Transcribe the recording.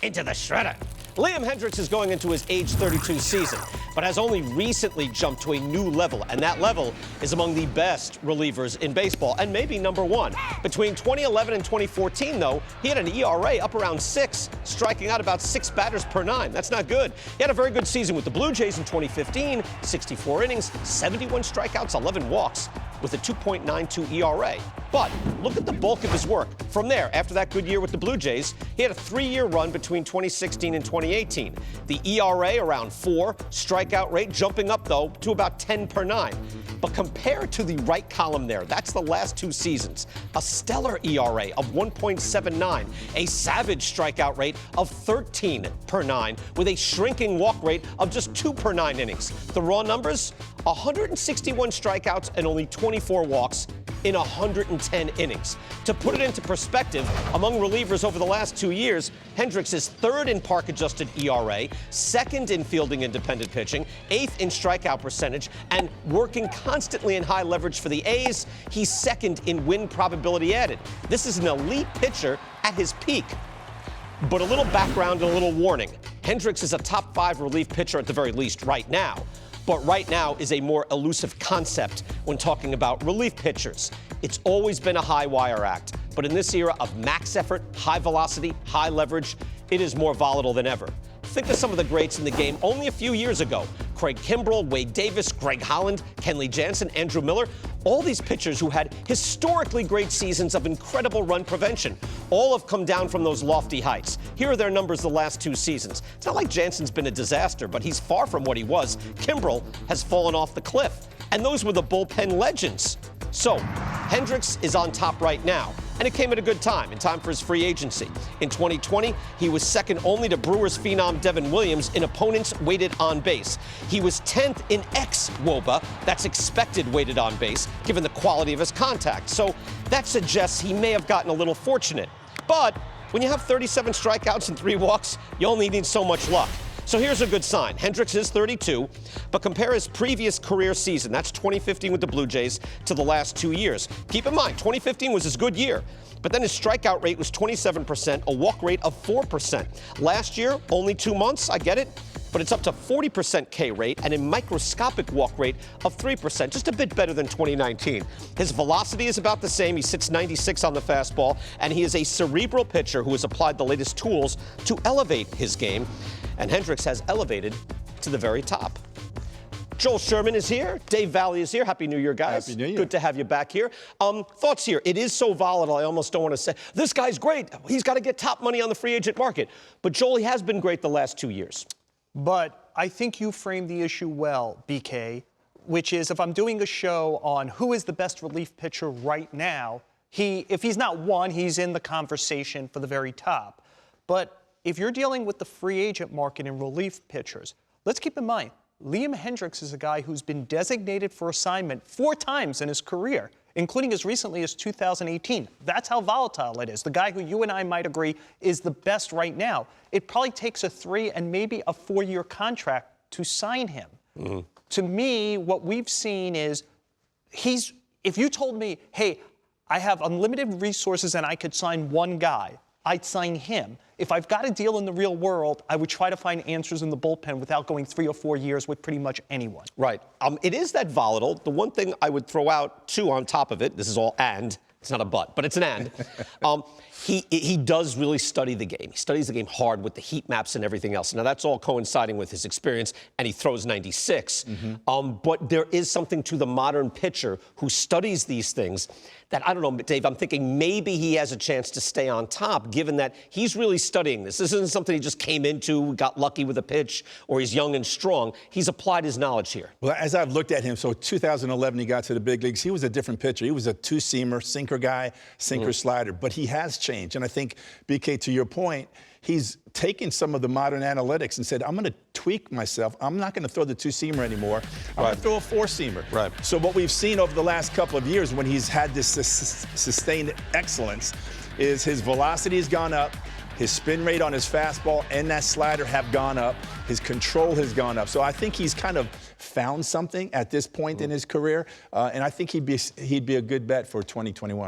into the shredder. Liam Hendriks is going into his age 32 season, but has only recently jumped to a new level, and that level is among the best relievers in baseball, and maybe number one. Between 2011 and 2014, though, he had an ERA up around 6, striking out about 6 batters per 9. That's not good. He had a very good season with the Blue Jays in 2015, 64 innings, 71 strikeouts, 11 walks, with a 2.92 ERA. But look at the bulk of his work. From there, after that good year with the Blue Jays, he had a 3-year run between 2016 and 2018. The ERA around 4, strikeout rate jumping up, though, to about 10 per 9. But compared to the right column there, that's the last 2 seasons, a stellar ERA of 1.79, a savage strikeout rate of 13 per 9, with a shrinking walk rate of just 2 per 9 innings. The raw numbers, 161 strikeouts and only 24 walks in 110 innings. To put it into perspective, among relievers over the last 2 years, Hendriks is 3rd in park-adjusted ERA, 2nd in fielding independent pitching, 8th in strikeout percentage, and working constantly in high leverage for the A's, he's 2nd in win probability added. This is an elite pitcher at his peak. But a little background and a little warning. Hendriks is a top 5 relief pitcher at the very least right now. But right now is a more elusive concept when talking about relief pitchers. It's always been a high wire act, but in this era of max effort, high velocity, high leverage, it is more volatile than ever. Think of some of the greats in the game only a few years ago. Craig Kimbrell, Wade Davis, Greg Holland, Kenley Jansen, Andrew Miller. All these pitchers who had historically great seasons of incredible run prevention. All have come down from those lofty heights. Here are their numbers the last 2 seasons. It's not like Jansen's been a disaster, but he's far from what he was. Kimbrell has fallen off the cliff. And those were the bullpen legends. So, Hendriks is on top right now, and it came at a good time, in time for his free agency. In 2020, he was 2nd only to Brewers phenom Devin Williams in opponents weighted on base. He was 10th in xWOBA, that's expected weighted on base, given the quality of his contact. So that suggests he may have gotten a little fortunate. But when you have 37 strikeouts and 3 walks, you only need so much luck. So here's a good sign. Hendriks is 32, but compare his previous career season, that's 2015 with the Blue Jays, to the last 2 years. Keep in mind, 2015 was his good year, but then his strikeout rate was 27%, a walk rate of 4%. Last year, only 2 months, I get it, but it's up to 40% K rate and a microscopic walk rate of 3%, just a bit better than 2019. His velocity is about the same. He sits 96 on the fastball, and he is a cerebral pitcher who has applied the latest tools to elevate his game. And Hendriks has elevated to the very top. Joel Sherman is here. Dave Valley is here. Happy New Year, guys. Happy New Year. Good to have you back here. Thoughts here. It is so volatile, I almost don't want to say, this guy's great. He's got to get top money on the free agent market. But Joel, he has been great the last 2 years. But I think you framed the issue well, BK, which is if I'm doing a show on who is the best relief pitcher right now, if he's not one, he's in the conversation for the very top. But if you're dealing with the free agent market and relief pitchers, let's keep in mind, Liam Hendriks is a guy who's been designated for assignment 4 times in his career, including as recently as 2018. That's how volatile it is. The guy who you and I might agree is the best right now. It probably takes a 3 and maybe a 4-year contract to sign him. Mm-hmm. To me, what we've seen is if you told me, hey, I have unlimited resources and I could sign one guy, I'd sign him. If I've got a deal in the real world, I would try to find answers in the bullpen without going 3 or 4 years with pretty much anyone. Right. It is that volatile. The one thing I would throw out, too, on top of it, this is all and, it's not a but it's an and. He does really study the game. He studies the game hard with the heat maps and everything else. Now, that's all coinciding with his experience, and he throws 96. Mm-hmm. But there is something to the modern pitcher who studies these things that, I don't know, Dave, I'm thinking maybe he has a chance to stay on top, given that he's really studying this. This isn't something he just came into, got lucky with a pitch, or he's young and strong. He's applied his knowledge here. Well, as I've looked at him, so 2011 he got to the big leagues. He was a different pitcher. He was a 2-seamer, sinker guy, sinker slider. But he has changed. And I think, BK, to your point, he's taken some of the modern analytics and said, I'm going to tweak myself. I'm not going to throw the 2-seamer anymore. I'm going to throw a 4-seamer. Right. So what we've seen over the last couple of years when he's had this sustained excellence is his velocity has gone up, his spin rate on his fastball and that slider have gone up, his control has gone up. So I think he's kind of found something at this point in his career, and I think he'd be a good bet for 2021.